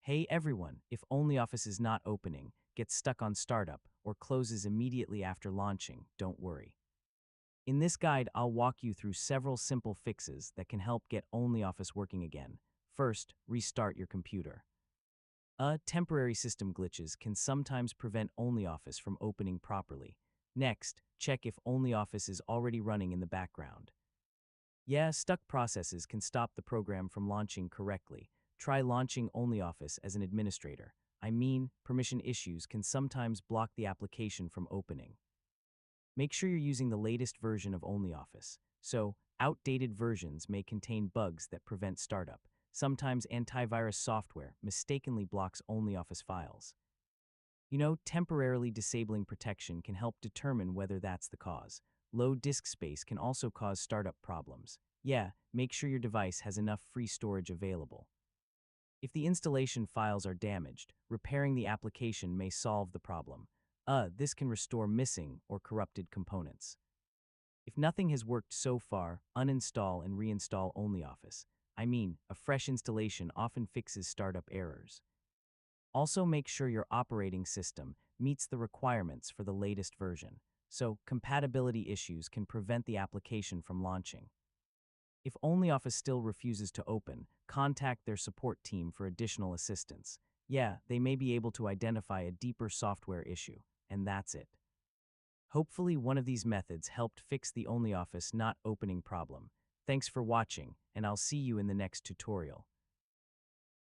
Hey everyone, if OnlyOffice is not opening, gets stuck on startup, or closes immediately after launching, don't worry. In this guide, I'll walk you through several simple fixes that can help get OnlyOffice working again. First, restart your computer. Temporary system glitches can sometimes prevent OnlyOffice from opening properly. Next, check if OnlyOffice is already running in the background. Yeah, stuck processes can stop the program from launching correctly. Try launching OnlyOffice as an administrator. Permission issues can sometimes block the application from opening. Make sure you're using the latest version of OnlyOffice. So, outdated versions may contain bugs that prevent startup. Sometimes antivirus software mistakenly blocks OnlyOffice files. Temporarily disabling protection can help determine whether that's the cause. Low disk space can also cause startup problems. Yeah, make sure your device has enough free storage available. If the installation files are damaged, repairing the application may solve the problem. This can restore missing or corrupted components. If nothing has worked so far, uninstall and reinstall OnlyOffice. A fresh installation often fixes startup errors. Also make sure your operating system meets the requirements for the latest version, so compatibility issues can prevent the application from launching. If OnlyOffice still refuses to open, contact their support team for additional assistance. Yeah, they may be able to identify a deeper software issue, and that's it. Hopefully one of these methods helped fix the OnlyOffice not opening problem. Thanks for watching, and I'll see you in the next tutorial.